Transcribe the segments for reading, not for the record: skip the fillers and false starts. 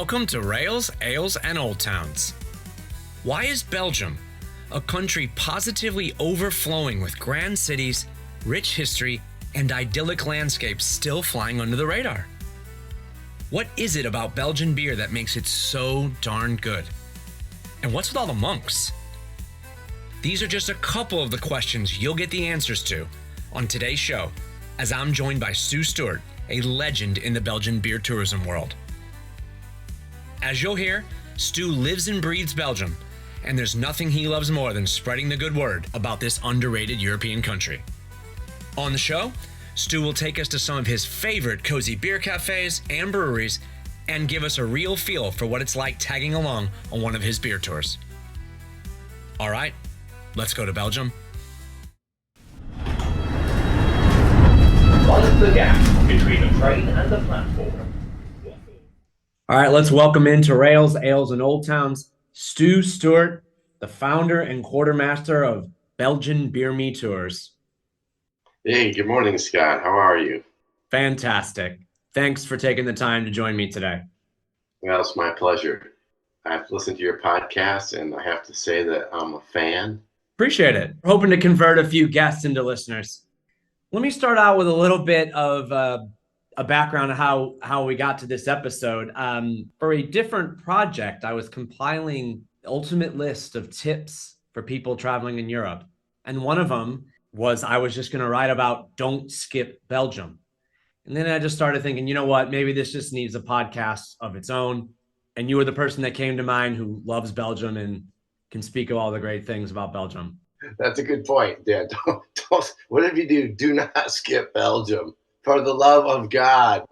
Welcome to Rails, Ales, and Old Towns. Why is Belgium, a country positively overflowing with grand cities, rich history, and idyllic landscapes, still flying under the radar? What is it about Belgian beer that makes it so darn good? And what's with all the monks? These are just a couple of the questions you'll get the answers to on today's show, as I'm joined by Stu Stuart, a legend in the Belgian beer tourism world. As you'll hear, Stu lives and breathes Belgium, and there's nothing he loves more than spreading the good word about this underrated European country. On the show, Stu will take us to some of his favorite cozy beer cafes and breweries and give us a real feel for what it's like tagging along on one of his beer tours. All right, let's go to Belgium. Find the gap between the train and the platform. All right, let's welcome into Rails, Ales, and Old Towns, Stu Stuart, the founder and quartermaster of Belgian Beer Me tours. Hey, good morning, Scott. How are you? Fantastic. Thanks for taking the time to join me today. Well, it's my pleasure. I've listened to your podcast, and I have to say that I'm a fan. Appreciate it. Hoping to convert a few guests into listeners. Let me start out with a little bit of a background of how we got to this episode. For a different project, I was compiling the ultimate list of tips for people traveling in Europe. And one of them was I was just going to write about don't skip Belgium. And then I just started thinking, you know what, maybe this just needs a podcast of its own. And you were the person that came to mind who loves Belgium and can speak of all the great things about Belgium. That's a good point. Yeah, don't, whatever you do not skip Belgium. For the love of God.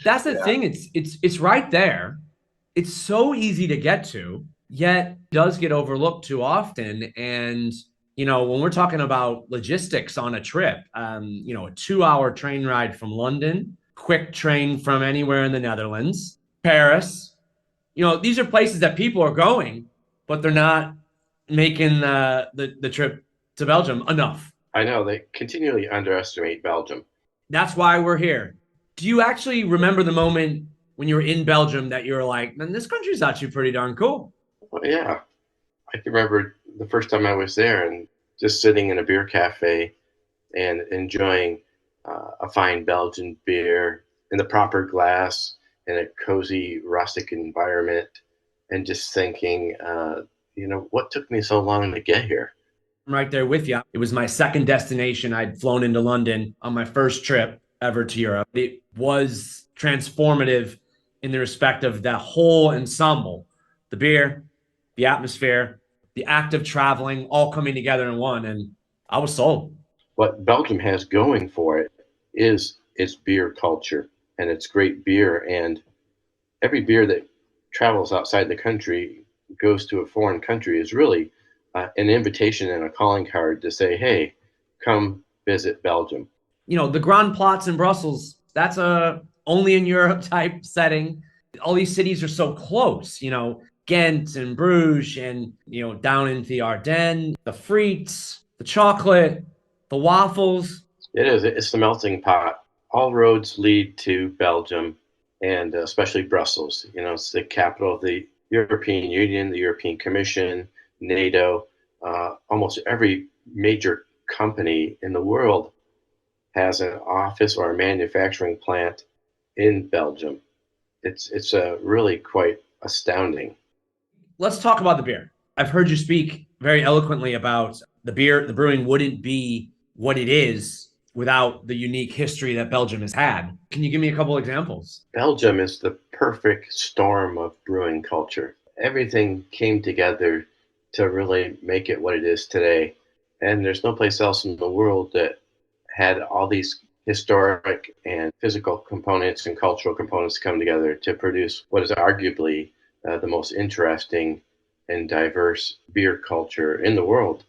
That's the thing. It's right there. It's so easy to get to, yet does get overlooked too often. And, you know, when we're talking about logistics on a trip, a 2-hour train ride from London, quick train from anywhere in the Netherlands, Paris, these are places that people are going, but they're not making the trip to Belgium enough. I know, they continually underestimate Belgium. That's why we're here. Do you actually remember the moment when you were in Belgium that you were like, man, this country's actually pretty darn cool? Well, yeah. I can remember the first time I was there and just sitting in a beer cafe and enjoying a fine Belgian beer in the proper glass in a cozy, rustic environment and just thinking, what took me so long to get here? I'm right there with you. It was my second destination. I'd flown into London on my first trip ever to Europe. It was transformative in the respect of that whole ensemble, the beer, the atmosphere, the act of traveling, all coming together in one. And I was sold. What Belgium has going for it is its beer culture and its great beer. And every beer that travels outside the country, goes to a foreign country, is really an invitation and a calling card to say, hey, come visit Belgium. The Grand Platz in Brussels, that's a only in Europe type setting. All these cities are so close, Ghent and Bruges and, down in the Ardennes, the frites, the chocolate, the waffles. It is. It's the melting pot. All roads lead to Belgium and especially Brussels. It's the capital of the European Union, the European Commission, NATO. Almost every major company in the world has an office or a manufacturing plant in Belgium. It's really quite astounding. Let's talk about the beer. I've heard you speak very eloquently about the beer. The brewing wouldn't be what it is without the unique history that Belgium has had. Can you give me a couple examples? Belgium is the perfect storm of brewing culture. Everything came together to really make it what it is today. And there's no place else in the world that had all these historic and physical components and cultural components come together to produce what is arguably the most interesting and diverse beer culture in the world.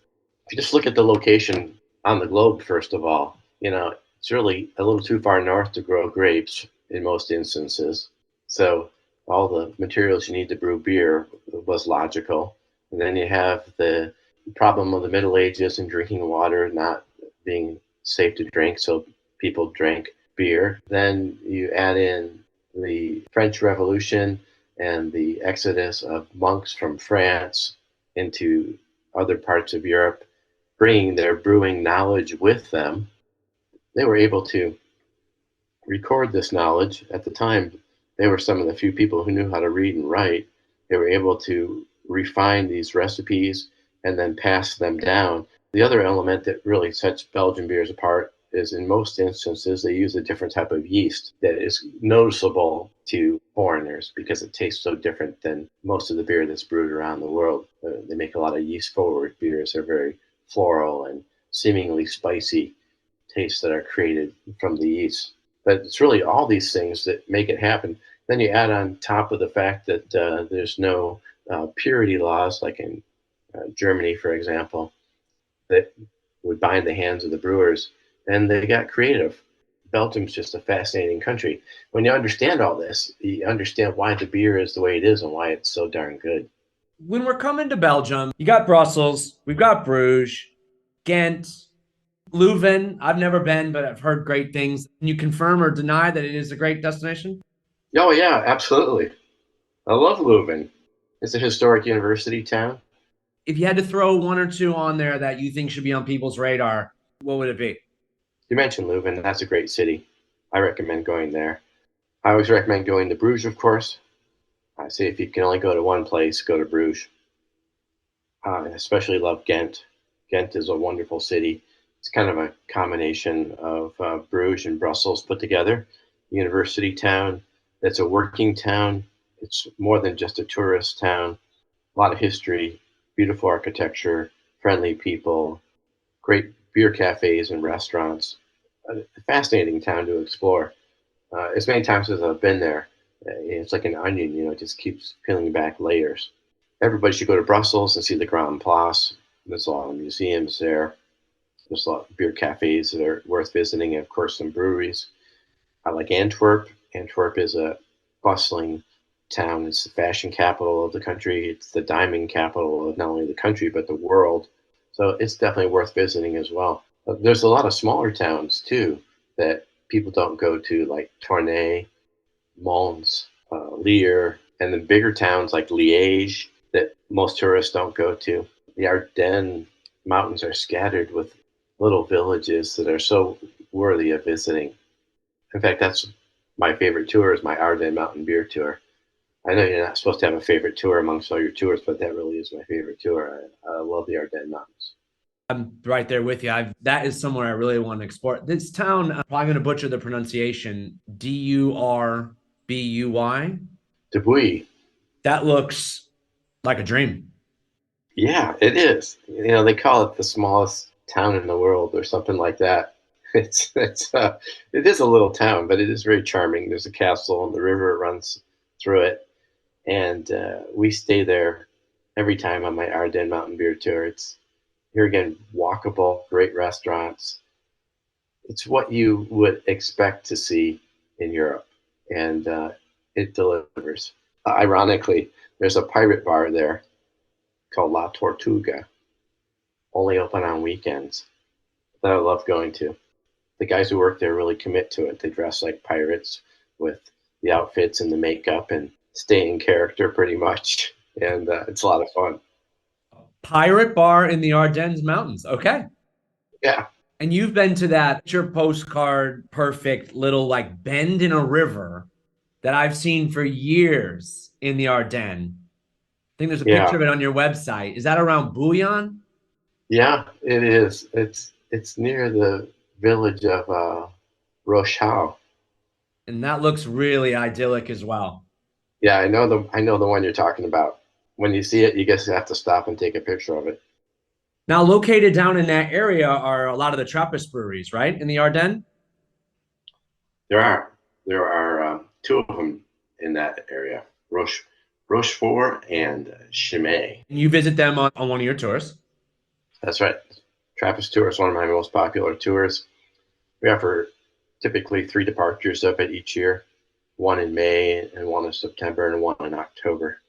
If you just look at the location on the globe, first of all, it's really a little too far north to grow grapes in most instances. So all the materials you need to brew beer was logical. And then you have the problem of the Middle Ages and drinking water not being safe to drink, so people drank beer. Then you add in the French Revolution and the exodus of monks from France into other parts of Europe, bringing their brewing knowledge with them, they were able to record this knowledge. At the time, they were some of the few people who knew how to read and write. They were able to refine these recipes and then pass them down. The other element that really sets Belgian beers apart is in most instances they use a different type of yeast that is noticeable to foreigners because it tastes so different than most of the beer that's brewed around the world. They make a lot of yeast forward beers. They're very floral and seemingly spicy tastes that are created from the yeast. But it's really all these things that make it happen. Then you add on top of the fact that there's no purity laws, like in Germany, for example, that would bind the hands of the brewers, and they got creative. Belgium's just a fascinating country. When you understand all this, you understand why the beer is the way it is and why it's so darn good. When we're coming to Belgium, you got Brussels, we've got Bruges, Ghent, Leuven. I've never been, but I've heard great things. Can you confirm or deny that it is a great destination? Oh, yeah, absolutely. I love Leuven. It's a historic university town. If you had to throw one or two on there that you think should be on people's radar, what would it be? You mentioned Leuven. That's a great city. I recommend going there. I always recommend going to Bruges, of course. I say if you can only go to one place, go to Bruges. I especially love Ghent. Ghent is a wonderful city. It's kind of a combination of Bruges and Brussels put together. University town. That's a working town. It's more than just a tourist town. A lot of history, beautiful architecture, friendly people, great beer cafes and restaurants. A fascinating town to explore. As many times as I've been there, it's like an onion, it just keeps peeling back layers. Everybody should go to Brussels and see the Grand Place. There's a lot of museums there. There's a lot of beer cafes that are worth visiting, and of course, some breweries. I like Antwerp. Antwerp is a bustling town. It's the fashion capital of the country. It's the diamond capital of not only the country, but the world. So it's definitely worth visiting as well. But there's a lot of smaller towns, too, that people don't go to, like Tournai, Mons, Lier, and the bigger towns like Liège that most tourists don't go to. The Ardennes mountains are scattered with little villages that are so worthy of visiting. In fact, that's my favorite tour is my Ardennes Mountain Beer Tour. I know you're not supposed to have a favorite tour amongst all your tours, but that really is my favorite tour. I love the Ardennes Mountains. I'm right there with you. That is somewhere I really want to explore. This town, I'm probably going to butcher the pronunciation. Durbui. Dubuis. That looks like a dream. Yeah, it is. They call it the smallest town in the world or something like that. It is a little town, but it is very charming. There's a castle and the river runs through it, and we stay there every time on my Ardennes Mountain Beer Tour. It's here again, walkable, great restaurants. It's what you would expect to see in Europe, and it delivers. Ironically, there's a pirate bar there called La Tortuga, only open on weekends, that I love going to. The guys who work there really commit to it. They dress like pirates with the outfits and the makeup and stay in character pretty much. And it's a lot of fun. Pirate bar in the Ardennes Mountains. Okay. Yeah. And you've been to that your postcard perfect little like bend in a river that I've seen for years in the Ardennes. I think there's a picture Yeah. of it on your website. Is that around Bouillon? Yeah, it is. It's near the village of Rochau. And that looks really idyllic as well. Yeah, I know the one you're talking about. When you see it, you just have to stop and take a picture of it. Now, located down in that area are a lot of the Trappist breweries, right? In the Ardennes? There are two of them in that area, Rochefort and Chimay. And you visit them on one of your tours. That's right. Trappist Tour is one of my most popular tours. We offer typically three departures of it each year, one in May and one in September and one in October.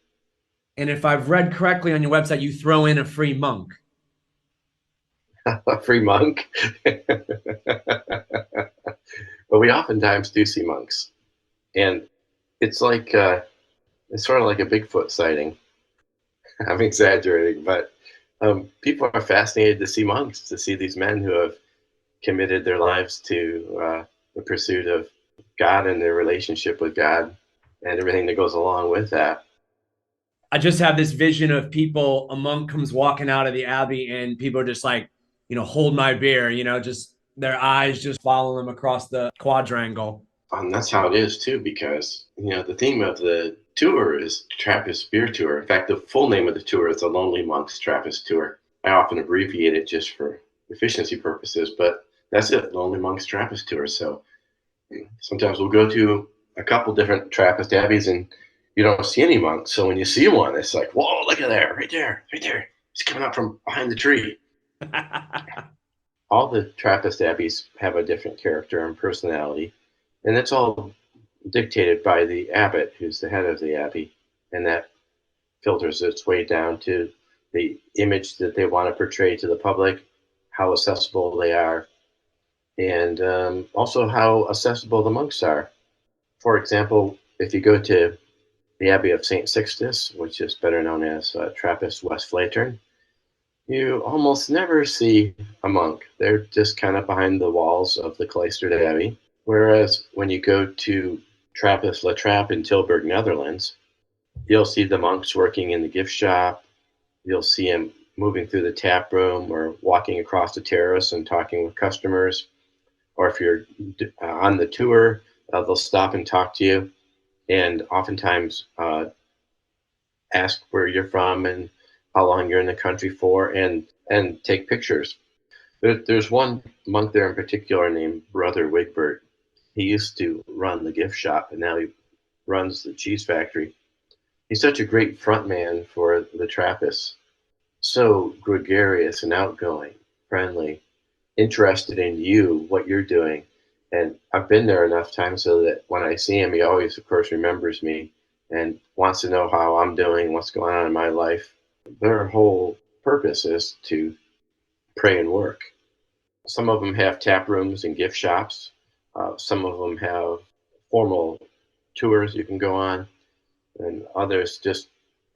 And if I've read correctly on your website, you throw in a free monk. A free monk. But we oftentimes do see monks. And It's like it's sort of like a Bigfoot sighting. I'm exaggerating, but people are fascinated to see monks, to see these men who have committed their lives to the pursuit of God and their relationship with God and everything that goes along with that. I just have this vision of people, a monk comes walking out of the abbey and people are just like, hold my beer, just their eyes just follow them across the quadrangle. That's how it is too, because the theme of the tour is Trappist Beer Tour. In fact, the full name of the tour is the Lonely Monks Trappist Tour. I often abbreviate it just for efficiency purposes, but that's it, Lonely Monks Trappist Tour. So sometimes we'll go to a couple different Trappist abbeys and you don't see any monks. So when you see one, it's like, whoa, look at there, right there, right there. He's coming up from behind the tree. All the Trappist abbeys have a different character and personality, and it's all dictated by the abbot, who's the head of the abbey, and that filters its way down to the image that they want to portray to the public, how accessible they are, and also how accessible the monks are. For example, if you go to the Abbey of St. Sixtus, which is better known as Trappist West Flatern, you almost never see a monk. They're just kind of behind the walls of the cloistered abbey. Whereas when you go to Trappist La Trappe in Tilburg, Netherlands, you'll see the monks working in the gift shop. You'll see them moving through the tap room or walking across the terrace and talking with customers. Or if you're on the tour, they'll stop and talk to you, and oftentimes ask where you're from and how long you're in the country for, and take pictures. There's one monk there in particular named Brother Wigbert. He used to run the gift shop, and now he runs the cheese factory. He's such a great front man for the Trappists. So gregarious and outgoing, friendly, interested in you, what you're doing. And I've been there enough times so that when I see him, he always, of course, remembers me and wants to know how I'm doing, what's going on in my life. Their whole purpose is to pray and work. Some of them have tap rooms and gift shops. Some of them have formal tours you can go on, and others just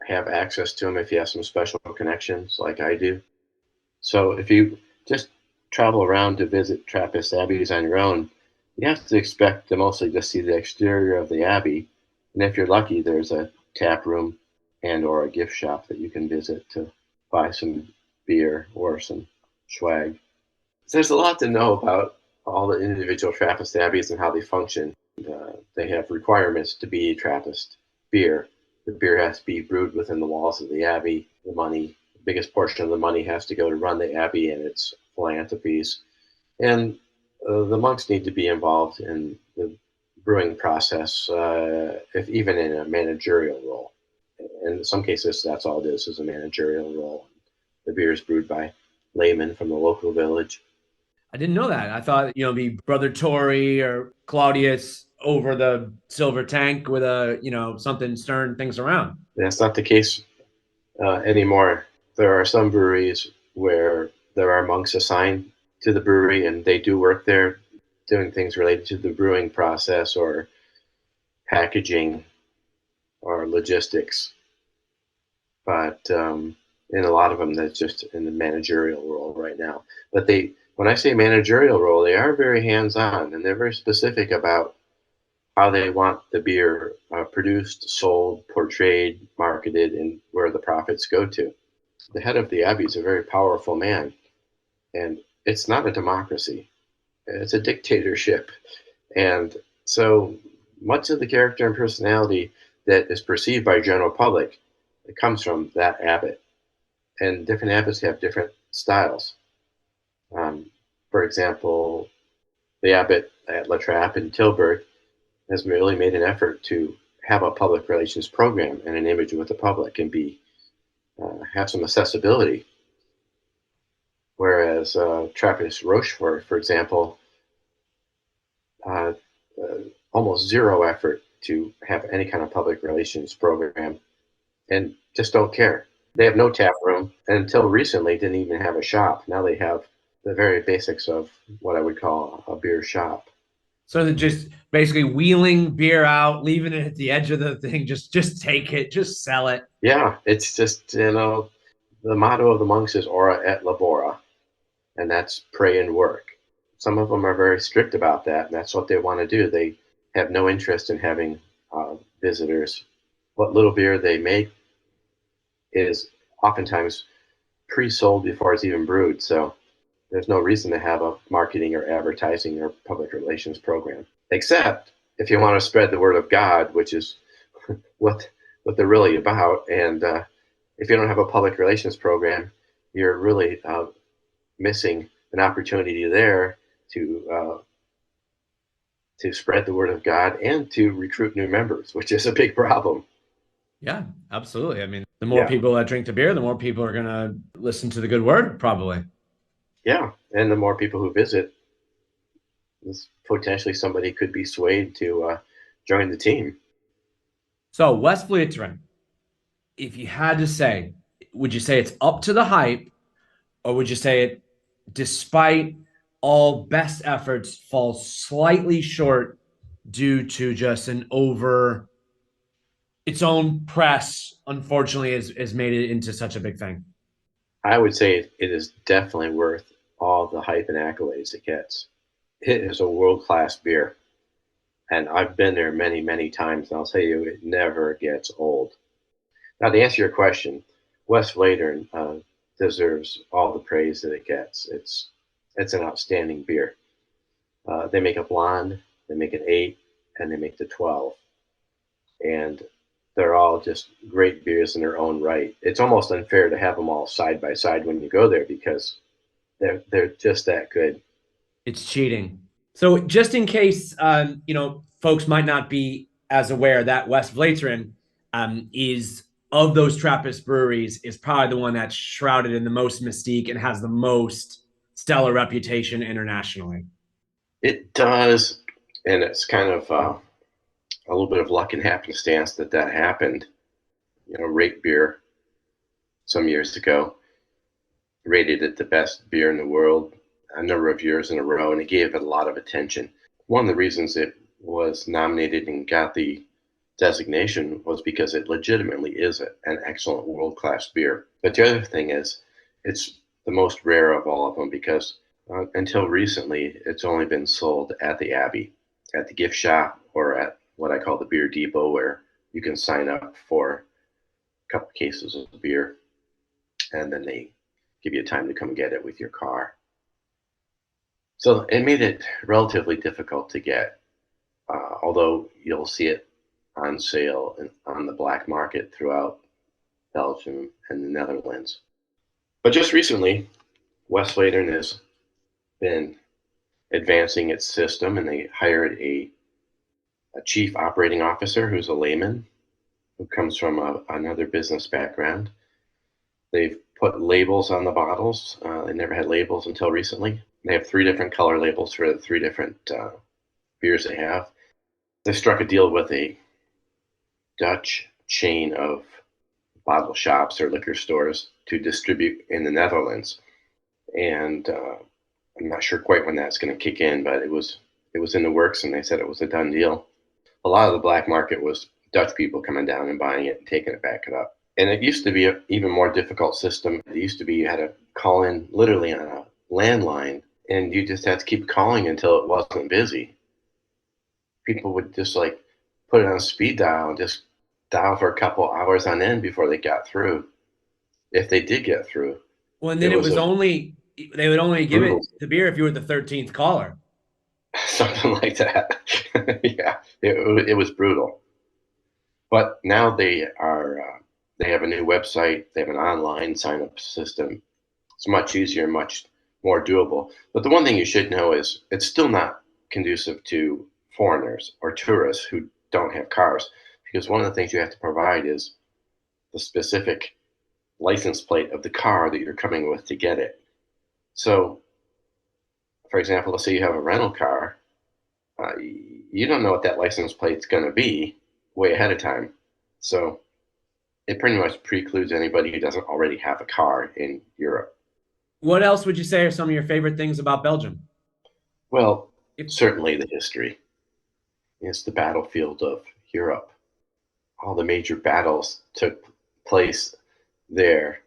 have access to them if you have some special connections like I do. So if you just travel around to visit Trappist abbeys on your own, you have to expect to mostly just see the exterior of the abbey. And if you're lucky, there's a tap room and or a gift shop that you can visit to buy some beer or some swag. So there's a lot to know about all the individual Trappist abbeys and how they function. They have requirements to be Trappist beer. The beer has to be brewed within the walls of the abbey. The biggest portion of the money has to go to run the abbey and its philanthropies. And the monks need to be involved in the brewing process, if even in a managerial role. In some cases, that's all it is a managerial role. The beer is brewed by laymen from the local village. I didn't know that. I thought, be Brother Tory or Claudius over the silver tank with something stirring things around. That's not the case anymore. There are some breweries where there are monks assigned to the brewery, and they do work there doing things related to the brewing process or packaging or logistics. But in a lot of them, that's just in the managerial role right now. But when I say managerial role, they are very hands-on, and they're very specific about how they want the beer produced, sold, portrayed, marketed, and where the profits go to. The head of the abbey is a very powerful man, and it's not a democracy. It's a dictatorship. And so much of the character and personality that is perceived by general public, it comes from that abbot. And different abbots have different styles. For example, the abbot at La Trappe in Tilburg has really made an effort to have a public relations program and an image with the public and have some accessibility. Whereas Trappist Rochefort, for example, almost zero effort to have any kind of public relations program and just don't care. They have no tap room, and until recently didn't even have a shop. Now they have the very basics of what I would call a beer shop. So they're just basically wheeling beer out, leaving it at the edge of the thing. Just take it, just sell it. Yeah, it's just, the motto of the monks is ora et labora, and that's pray and work. Some of them are very strict about that, and that's what they want to do. They have no interest in having visitors. What little beer they make is oftentimes pre-sold before it's even brewed, so there's no reason to have a marketing or advertising or public relations program, except if you want to spread the word of God, which is what they're really about. And if you don't have a public relations program, you're really missing an opportunity there to spread the word of God and to recruit new members, which is a big problem. Yeah, absolutely. I mean, the more Yeah, people that drink the beer, the more people are going to listen to the good word, probably. yeah, and the more people who visit, this potentially somebody could be swayed to join the team. So, West Vleteren, if you had to say, would you say it's up to the hype, or would you say it, despite all best efforts, falls slightly short due to just an over its own press, unfortunately, has made it into such a big thing? I would say it is definitely worth all the hype and accolades it gets. It is a world class beer, and I've been there many, many times, and I'll tell you, it never gets old. Now, to answer your question, West Vleteren deserves all the praise that it gets. It's an outstanding beer. They make a blonde, they make an 8, and they make the 12, and they're all just great beers in their own right. It's almost unfair to have them all side by side when you go there because they're just that good. It's cheating. So, just in case, folks might not be as aware that West Vleteren is of those Trappist breweries is probably the one that's shrouded in the most mystique and has the most stellar reputation internationally. It does, and it's kind of a little bit of luck and happenstance that happened. Rate Beer some years ago rated it the best beer in the world a number of years in a row, and it gave it a lot of attention. One of the reasons it was nominated and got the designation was because it legitimately is an excellent world-class beer. But the other thing is, it's the most rare of all of them because until recently, it's only been sold at the Abbey, at the gift shop, or at what I call the beer depot, where you can sign up for a couple cases of beer, and then they give you time to come get it with your car. So it made it relatively difficult to get, although you'll see it on sale on the black market throughout Belgium and the Netherlands. But just recently, West Vleteren has been advancing its system, and they hired a chief operating officer who's a layman who comes from another business background. They've put labels on the bottles. They never had labels until recently. They have 3 different color labels for the 3 different beers they have. They struck a deal with a Dutch chain of bottle shops or liquor stores to distribute in the Netherlands. And I'm not sure quite when that's going to kick in, but it was in the works, and they said it was a done deal. A lot of the black market was Dutch people coming down and buying it and taking it back up. And it used to be an even more difficult system. It used to be you had to call in literally on a landline, and you just had to keep calling until it wasn't busy. People would just put it on speed dial and just dial for a couple hours on end before they got through, if they did get through. Well, and then it was only they would only give it the beer if you were the 13th caller. Something like that. Yeah, it was brutal. But now they have a new website. They have an online sign-up system. It's much easier, much more doable. But the one thing you should know is it's still not conducive to foreigners or tourists who don't have cars, because one of the things you have to provide is the specific license plate of the car that you're coming with to get it. So, for example, let's say you have a rental car. You don't know what that license plate's going to be way ahead of time. So it pretty much precludes anybody who doesn't already have a car in Europe. What else would you say are some of your favorite things about Belgium? Well, certainly the history. It's the battlefield of Europe. All the major battles took place there.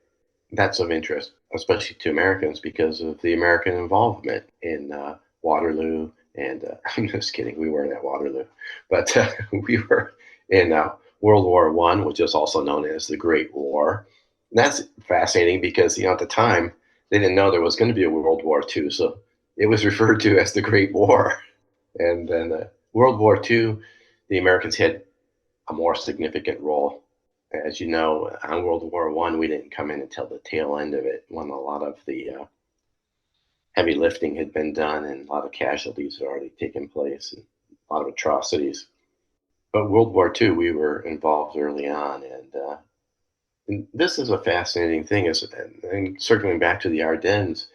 That's of interest, especially to Americans, because of the American involvement in Waterloo. And I'm just kidding, we weren't at Waterloo, but we were in World War One, which is also known as the Great War. And that's fascinating because at the time they didn't know there was going to be a World War Two, so it was referred to as the Great War. And then World War Two, the Americans had a more significant role. As you know, on World War One, we didn't come in until the tail end of it, when a lot of the heavy lifting had been done and a lot of casualties had already taken place and a lot of atrocities. But World War Two, we were involved early on, and this is a fascinating thing. And circling back to the Ardennes,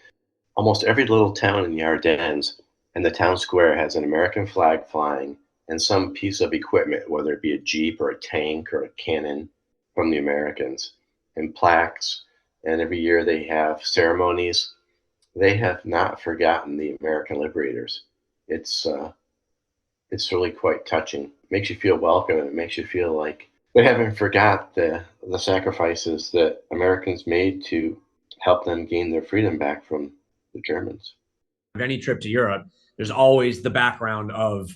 almost every little town in the Ardennes and the town square has an American flag flying and some piece of equipment, whether it be a Jeep or a tank or a cannon from the Americans, and plaques. And every year they have ceremonies. They have not forgotten the American liberators. It's uh, it's really quite touching. It makes you feel welcome. And it makes you feel like they haven't forgot the sacrifices that Americans made to help them gain their freedom back from the Germans. Any trip to Europe, there's always the background of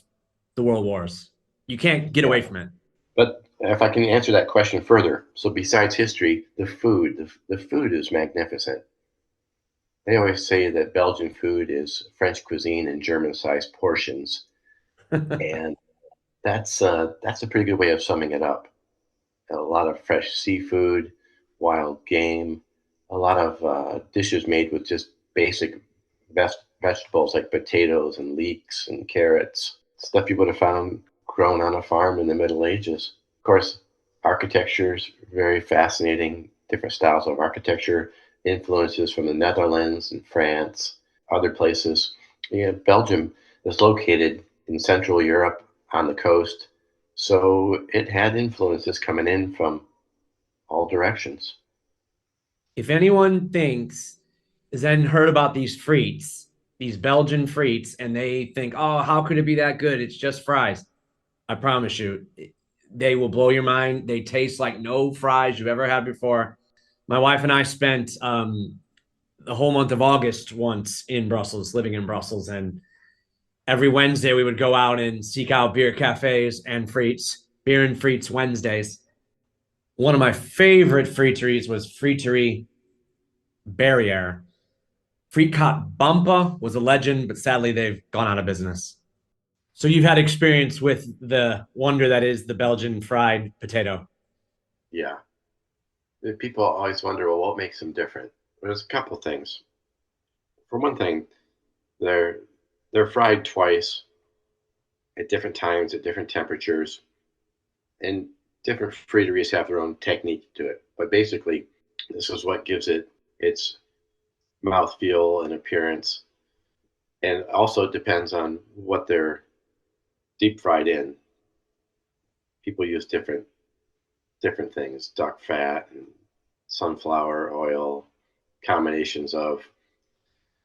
the world wars. You can't get Yeah. away from it. But if I can answer that question further, so besides history, the food is magnificent. They always say that Belgian food is French cuisine in German-sized portions, and that's a pretty good way of summing it up. A lot of fresh seafood, wild game, a lot of dishes made with just basic vegetables like potatoes and leeks and carrots, stuff you would have found grown on a farm in the Middle Ages. Of course, architecture is very fascinating, different styles of architecture, influences from the Netherlands and France, other places. Belgium is located in Central Europe on the coast, so it had influences coming in from all directions. If anyone thinks has then heard about these frites, these Belgian frites, and they think, oh, how could it be that good? It's just fries. I promise you, they will blow your mind. They taste like no fries you've ever had before. My wife and I spent the whole month of August once in Brussels, living in Brussels, and every Wednesday we would go out and seek out beer cafes and frites, beer and frites Wednesdays. One of my favorite friteries was Friterie Barriere. Frietcot Bumpa was a legend, but sadly they've gone out of business. So you've had experience with the wonder that is the Belgian fried potato. Yeah. People always wonder, well, what makes them different? There's a couple things. For one thing, they're they're fried twice at different times, at different temperatures, and different friteries have their own technique to it. But basically, this is what gives it its mouthfeel and appearance. And also depends on what they're deep fried in. People use different things, duck fat and sunflower oil, combinations of.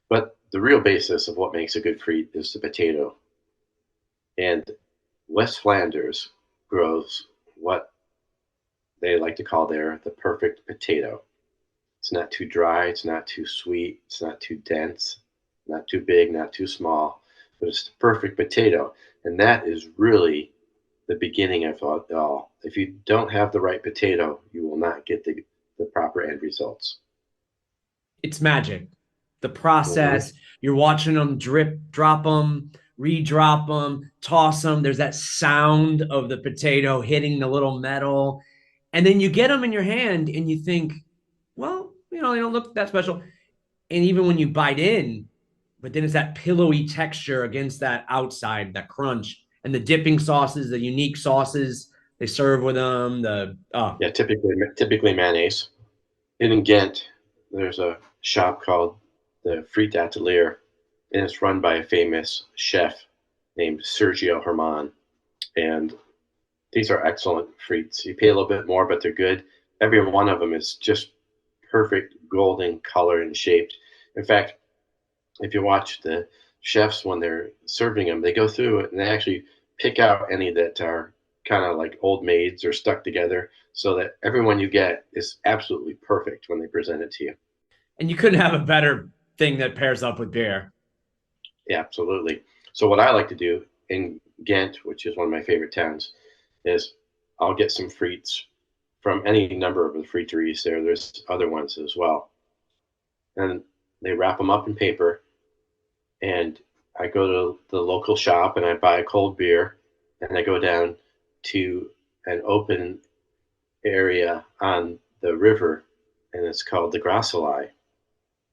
But the real basis of what makes a good frite is the potato. And West Flanders grows what they like to call there the perfect potato. It's not too dry, it's not too sweet, it's not too dense, not too big, not too small, but it's the perfect potato. And that is really the beginning of it all. If you don't have the right potato, you will not get the proper end results. It's magic. The Mhm. process, you're watching them drip, drop them, re-drop them, toss them. There's that sound of the potato hitting the little metal. And then you get them in your hand and you think, well, they don't look that special. And even when you bite in, but then it's that pillowy texture against that outside, that crunch. And the dipping sauces, the unique sauces they serve with them, Yeah, typically mayonnaise. And in Ghent, there's a shop called the Friet Atelier, and it's run by a famous chef named Sergio Herman. And these are excellent frites. You pay a little bit more, but they're good. Every one of them is just perfect golden color and shaped. In fact, if you watch the chefs when they're serving them, they go through it and they actually pick out any that are kind of like old maids or stuck together so that everyone you get is absolutely perfect when they present it to you. And you couldn't have a better thing that pairs up with beer. Yeah, absolutely. So what I like to do in Ghent, which is one of my favorite towns, is I'll get some frites from any number of the friteries there. There's other ones as well. And they wrap them up in paper. And I go to the local shop and I buy a cold beer. And I go down to an open area on the river. And it's called the Grasselei.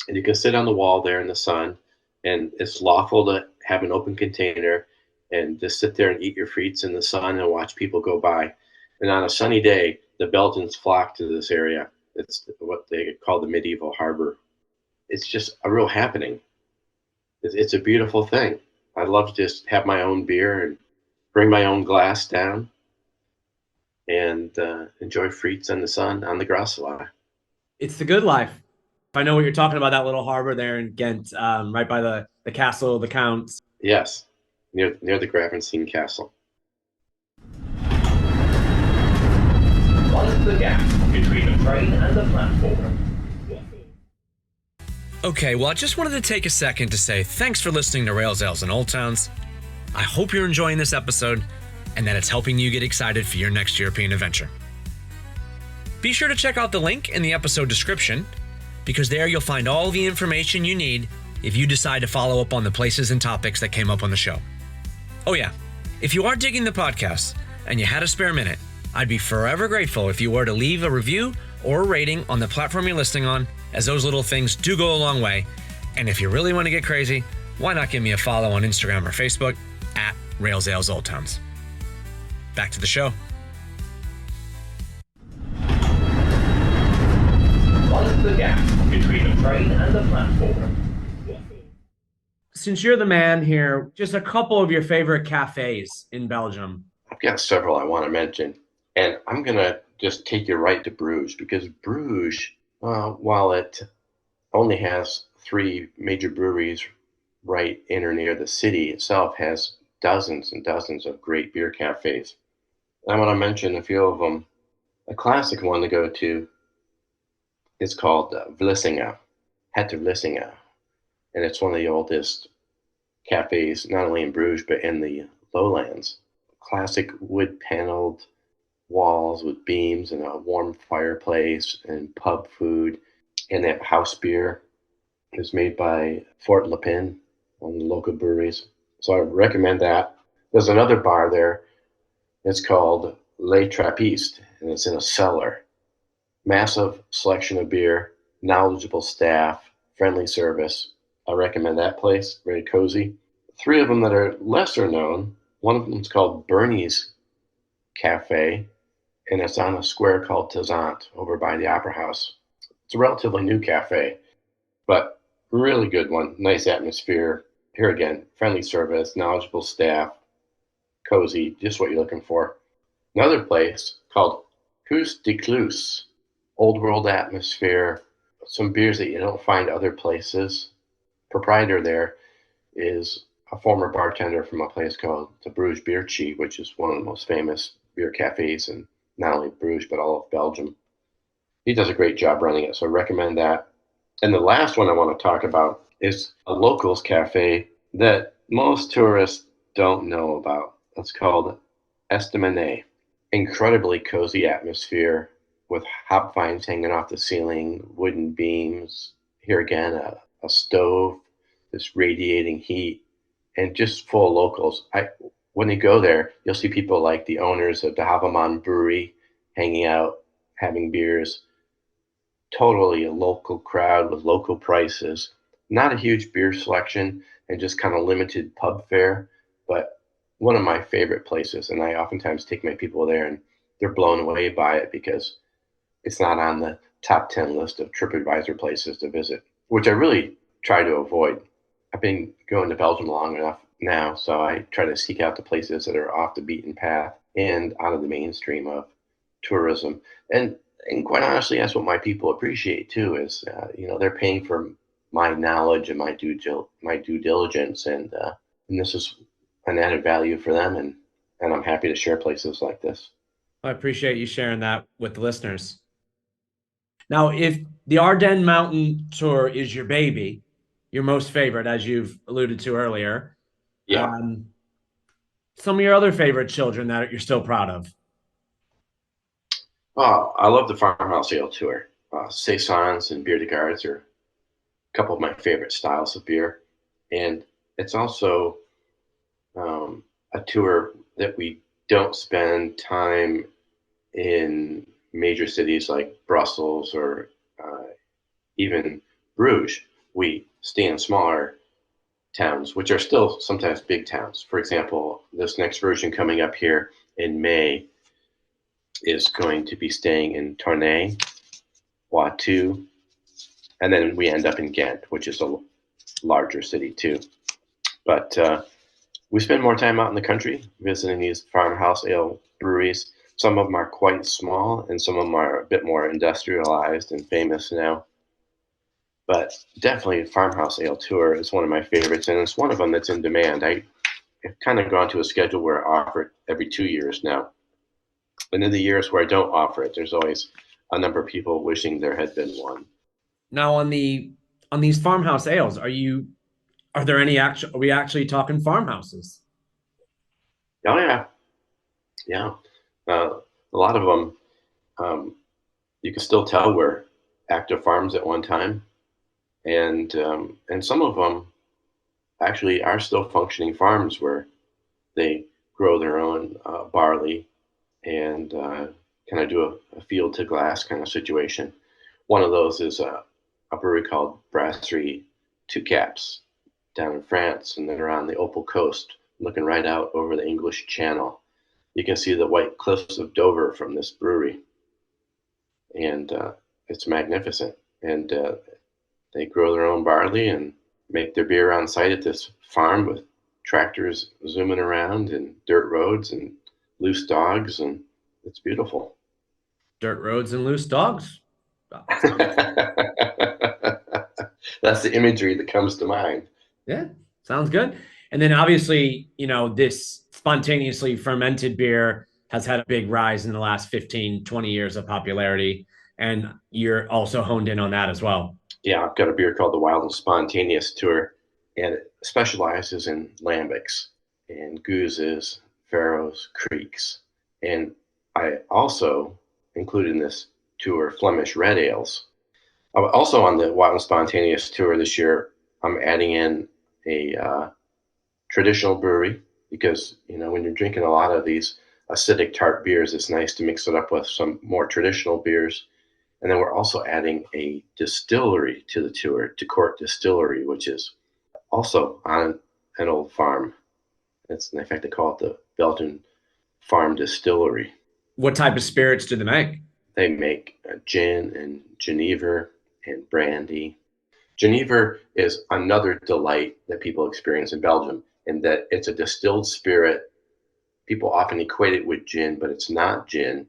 And you can sit on the wall there in the sun. And it's lawful to have an open container and just sit there and eat your frites in the sun and watch people go by. And on a sunny day, the Belgians flock to this area. It's what they call the medieval harbor. It's just a real happening. It's a beautiful thing. I love to just have my own beer and bring my own glass down and enjoy frites in the sun on the Grasselei. It's the good life. I know what you're talking about, that little harbor there in Ghent, right by the castle of the counts. Yes, near the Gravenstein Castle. Mind the gap between the train and the platform. Okay, well, I just wanted to take a second to say thanks for listening to Rails, Ales, and Old Towns. I hope you're enjoying this episode and that it's helping you get excited for your next European adventure. Be sure to check out the link in the episode description, because there you'll find all the information you need if you decide to follow up on the places and topics that came up on the show. Oh yeah, if you are digging the podcast and you had a spare minute, I'd be forever grateful if you were to leave a review or a rating on the platform you're listening on, as those little things do go a long way. And if you really want to get crazy, why not give me a follow on Instagram or Facebook at Rails, Ales, Old Towns. Back to the show. Mind the gap between the train and the platform. Since you're the man here, just a couple of your favorite cafes in Belgium. I've got several I want to mention, and I'm going to just take you right to Bruges, because Bruges, while it only has 3 major breweries right in or near the city itself, has dozens and dozens of great beer cafes. I want to mention a few of them. A classic one to go to is called Vlissingen, Hette Vlissingen, and it's one of the oldest cafes, not only in Bruges, but in the lowlands. Classic wood-paneled walls with beams and a warm fireplace and pub food. And that house beer is made by Fort Lepin, one of the local breweries. So I recommend that. There's another bar there. It's called Les Trappistes, and it's in a cellar. Massive selection of beer, knowledgeable staff, friendly service. I recommend that place. Very cozy. 3 of them that are lesser known. One of them is called Bernie's Cafe, and it's on a square called Tazant over by the Opera House. It's a relatively new cafe, but really good one. Nice atmosphere. Here again, friendly service, knowledgeable staff, cozy, just what you're looking for. Another place called Huis de Kloos, old world atmosphere, some beers that you don't find other places. Proprietor there is a former bartender from a place called the Bruges Beer Chi, which is one of the most famous beer cafes in not only Bruges, but all of Belgium. He does a great job running it, so I recommend that. And the last one I want to talk about is a locals cafe that most tourists don't know about. It's called Estaminet. Incredibly cozy atmosphere with hop vines hanging off the ceiling, wooden beams. Here again, a stove, this radiating heat, and just full of locals. When you go there, you'll see people like the owners of the Havemann Brewery hanging out, having beers. Totally a local crowd with local prices. Not a huge beer selection and just kind of limited pub fare, but one of my favorite places. And I oftentimes take my people there and they're blown away by it because it's not on the top 10 list of TripAdvisor places to visit, which I really try to avoid. I've been going to Belgium long enough now, so I try to seek out the places that are off the beaten path and out of the mainstream of tourism. And quite honestly, that's what my people appreciate too. Is they're paying for my knowledge and my due diligence, and this is an added value for them. And and I'm happy to share places like this. I appreciate you sharing that with the listeners. Now, if the Ardennes Mountain Tour is your baby, your most favorite, as you've alluded to earlier, Yeah. some of your other favorite children that you're still proud of. Oh, I love the Farmhouse Ale Tour. Saisons and Bière de Gardes are a couple of my favorite styles of beer. And it's also a tour that we don't spend time in major cities like Brussels or even Bruges. We stay in smaller towns, which are still sometimes big towns. For example, this next version coming up here in May is going to be staying in Tournai, Poitou, and then we end up in Ghent, which is a larger city too. But we spend more time out in the country visiting these farmhouse ale breweries. Some of them are quite small, and some of them are a bit more industrialized and famous now. But definitely, Farmhouse Ale Tour is one of my favorites, and it's one of them that's in demand. I've kind of gone to a schedule where I offer it every 2 years now. And in the years where I don't offer it, there's always a number of people wishing there had been one. Now, on these farmhouse ales, are there any actual? Are we actually talking farmhouses? Oh yeah, yeah. A lot of them, you can still tell were active farms at one time, and some of them actually are still functioning farms where they grow their own barley and kind of do a field to glass kind of situation. One of those is a brewery called Brasserie Two Caps down in France, and they're on the Opal Coast, looking right out over the English Channel. You can see the white cliffs of Dover from this brewery, and it's magnificent. And they grow their own barley and make their beer on site at this farm with tractors zooming around and dirt roads and loose dogs, and it's beautiful. Dirt roads and loose dogs. That's the imagery that comes to mind. Yeah, sounds good. And then obviously, this spontaneously fermented beer has had a big rise in the last 15, 20 years of popularity. And you're also honed in on that as well. Yeah, I've got a beer called the Wild and Spontaneous Tour, and it specializes in lambics and gooses, farrows, creeks. And I also include in this tour Flemish red ales. Also on the Wild and Spontaneous Tour this year, I'm adding in a traditional brewery because, when you're drinking a lot of these acidic tart beers, it's nice to mix it up with some more traditional beers. And then we're also adding a distillery to the tour, to Court Distillery, which is also on an old farm. It's, in fact, they call it the Belgian Farm Distillery. What type of spirits do they make? They make gin and Genever and brandy. Genever is another delight that people experience in Belgium, in that it's a distilled spirit. People often equate it with gin, but it's not gin.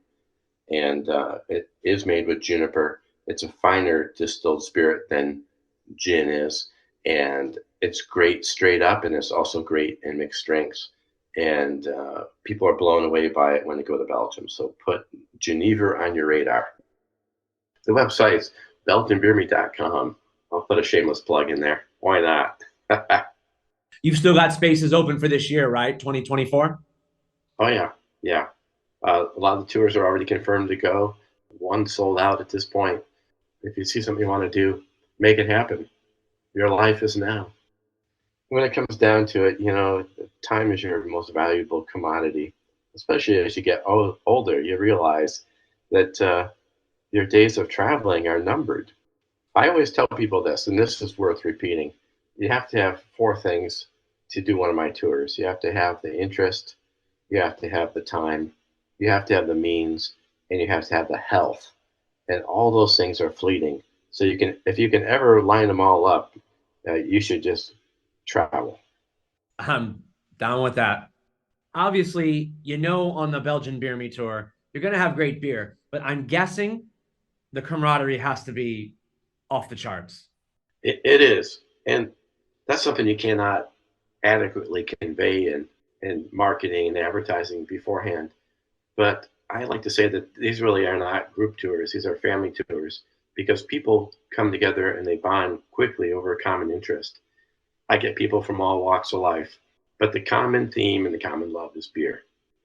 And it is made with juniper. It's a finer distilled spirit than gin is, and it's great straight up, and it's also great in mixed drinks. And people are blown away by it when they go to Belgium. So put Genever on your radar. The website's belgianbeerme.com. I'll put a shameless plug in there. Why not? You've still got spaces open for this year, right? 2024? Oh yeah, yeah. A lot of the tours are already confirmed to go. One sold out at this point. If you see something you want to do, make it happen. Your life is now. When it comes down to it, time is your most valuable commodity. Especially as you get older, you realize that your days of traveling are numbered. I always tell people this, and this is worth repeating. You have to have four things to do one of my tours. You have to have the interest, you have to have the time, you have to have the means, and you have to have the health. And all those things are fleeting. So if you can ever line them all up, you should just travel. I'm down with that. Obviously, on the Belgian Beer Me tour, you're going to have great beer, but I'm guessing the camaraderie has to be off the charts. It is. And that's something you cannot adequately convey in and marketing and advertising beforehand. But I like to say that these really are not group tours, these are family tours because people come together and they bond quickly over a common interest. I get people from all walks of life, but the common theme and the common love is beer.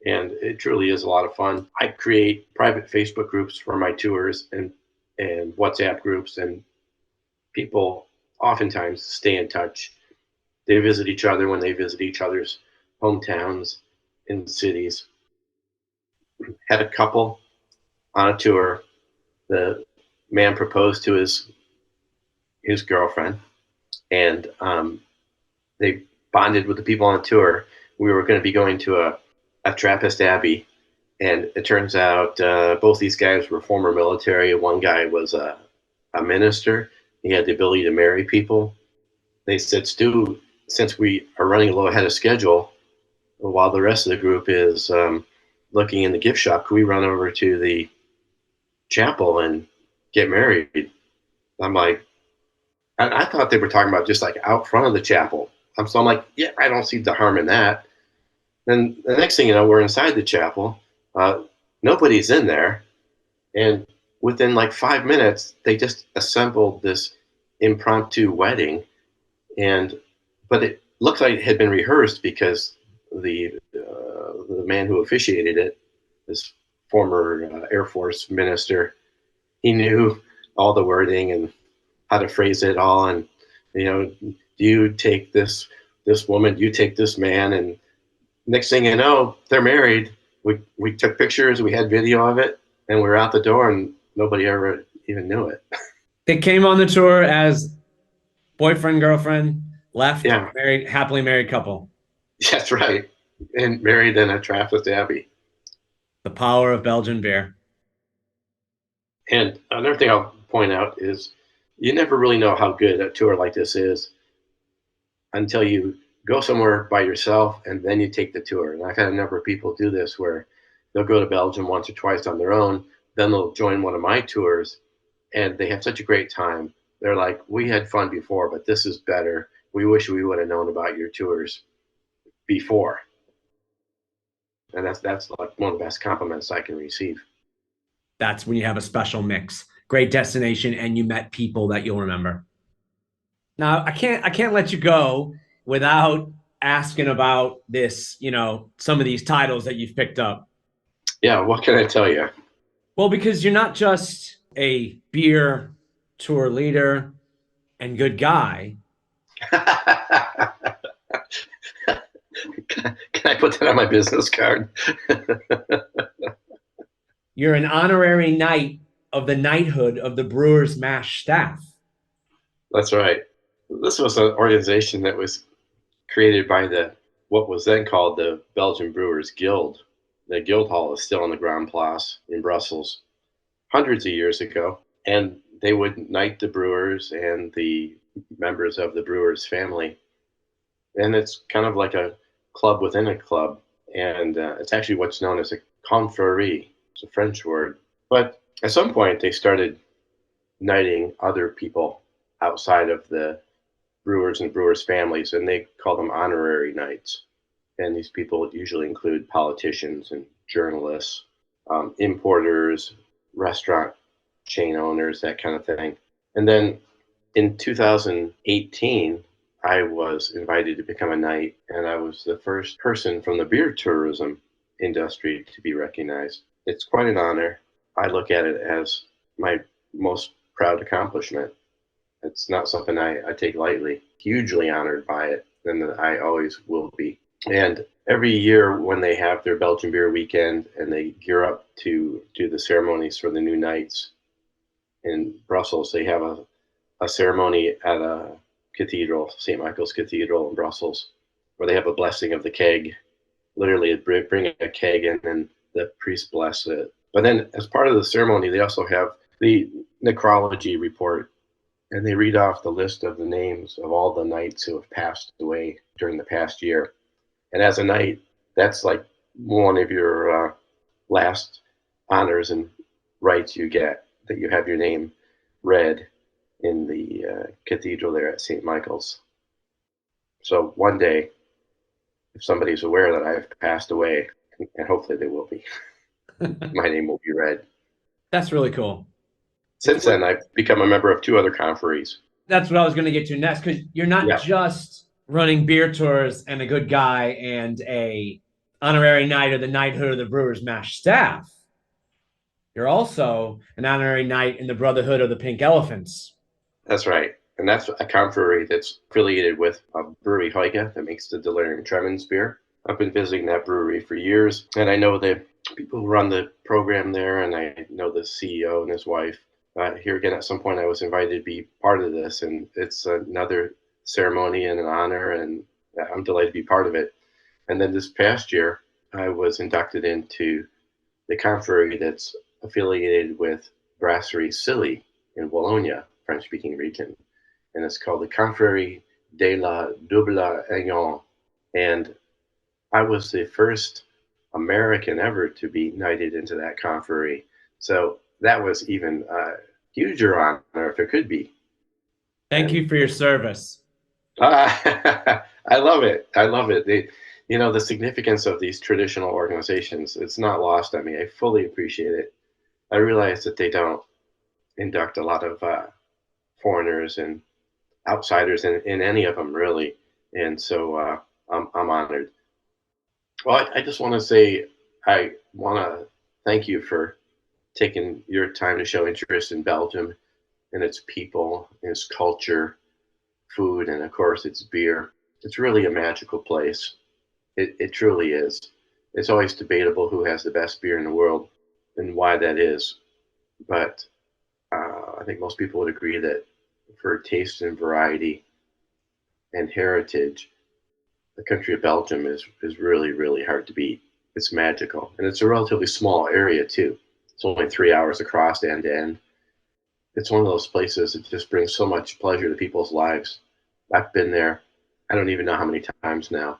And it truly is a lot of fun. I create private Facebook groups for my tours and WhatsApp groups, and people oftentimes stay in touch. They visit each other when they visit each other's hometowns and cities. Had a couple on a tour. The man proposed to his girlfriend, and they bonded with the people on the tour. We were going to be going to a Trappist abbey, and it turns out both these guys were former military. One guy was a minister. He had the ability to marry people. They said, Stu, since we are running a little ahead of schedule, while the rest of the group is looking in the gift shop, can we run over to the chapel and get married? I'm like, I thought they were talking about just like out front of the chapel. So I'm like, yeah, I don't see the harm in that. Then the next thing you know, we're inside the chapel. Nobody's in there. And within like 5 minutes, they just assembled this impromptu wedding. But it looked like it had been rehearsed because the man who officiated it, this former Air Force minister, he knew all the wording and how to phrase it all. And, do you take this woman, do you take this man? And next thing you know, they're married. We took pictures, we had video of it, and we were out the door, and nobody ever even knew it. They came on the tour as boyfriend, girlfriend, left, Yeah, married, happily married couple. that's right. And married in a Trappist abbey. The power of Belgian beer. And another thing I'll point out is you never really know how good a tour like this is until you go somewhere by yourself and then you take the tour. And I've had a number of people do this where they'll go to Belgium once or twice on their own, then they'll join one of my tours, and they have such a great time. They're like, we had fun before, but this is better. We wish we would have known about your tours before. And that's like one of the best compliments I can receive. That's when you have a special mix. Great destination, and you met people that you'll remember. Now, I can't let you go without asking about this, some of these titles that you've picked up. Yeah, what can I tell you? Well, because you're not just a beer tour leader and good guy. Can I put that on my business card? You're an honorary knight of the knighthood of the Brewers Mash staff. That's right. This was an organization that was created by what was then called the Belgian Brewers Guild. The guild hall is still on the Grand Place in Brussels, hundreds of years ago. And they would knight the brewers and the members of the brewers family. And it's kind of like a club within a club. And it's actually what's known as a confrérie. It's a French word. But at some point, they started knighting other people outside of the brewers and brewers' families, and they call them honorary knights. And these people usually include politicians and journalists, importers, restaurant chain owners, that kind of thing. And then in 2018, I was invited to become a knight, and I was the first person from the beer tourism industry to be recognized. It's quite an honor. I look at it as my most proud accomplishment. It's not something I take lightly. Hugely honored by it, and I always will be. And every year when they have their Belgian Beer Weekend and they gear up to do the ceremonies for the new knights in Brussels, they have a ceremony at a cathedral, St. Michael's Cathedral in Brussels, where they have a blessing of the keg. Literally bring a keg in and the priest bless it. But then as part of the ceremony, they also have the necrology report, and they read off the list of the names of all the knights who have passed away during the past year. And as a knight, that's like one of your last honors and rights you get, that you have your name read in the cathedral there at St. Michael's. So one day, if somebody's aware that I've passed away, and hopefully they will be, my name will be read. That's really cool. Since then, I've become a member of 2 other conferees. That's what I was going to get to next, because you're not just running beer tours and a good guy and a honorary knight of the knighthood of the Brewers Mash staff. You're also an honorary knight in the Brotherhood of the Pink Elephants. That's right. And that's a confrery that's affiliated with a brewery, Heuge, that makes the Delirium Tremens beer. I've been visiting that brewery for years, and I know the people who run the program there, and I know the CEO and his wife. Here again, at some point, I was invited to be part of this, and it's another ceremony and an honor, and I'm delighted to be part of it. And then this past year, I was inducted into the confrery that's affiliated with Brasserie Silly in Bologna, French-speaking region, and it's called the Confrérie de la Double Aiglon. And I was the first American ever to be knighted into that confrérie. So that was even a huger honor, if it could be. Thank you for your service. I love it. I love it. The significance of these traditional organizations, it's not lost on me. I fully appreciate it. I realize that they don't induct a lot of foreigners and outsiders in any of them, really. And so I'm honored. Well, I just want to say I want to thank you for taking your time to show interest in Belgium and its people, its culture, food, and of course its beer. It's really a magical place. It truly is. It's always debatable who has the best beer in the world and why that is. But I think most people would agree that for taste and variety and heritage, the country of Belgium is really, really hard to beat. It's magical. And it's a relatively small area, too. It's only 3 hours across end to end. It's one of those places that just brings so much pleasure to people's lives. I've been there, I don't even know how many times now,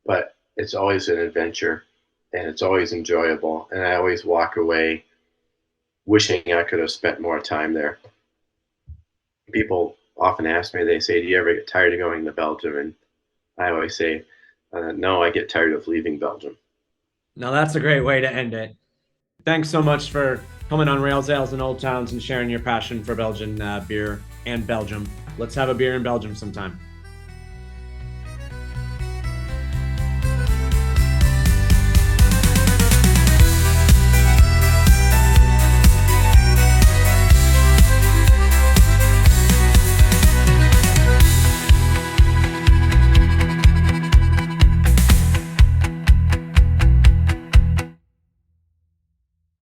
but it's always an adventure and it's always enjoyable. And I always walk away wishing I could have spent more time there. People often ask me, they say, do you ever get tired of going to Belgium? And I always say, no, I get tired of leaving Belgium. Now that's a great way to end it. Thanks so much for coming on Rails, Ales, and Old Towns and sharing your passion for Belgian beer and Belgium. Let's have a beer in Belgium sometime.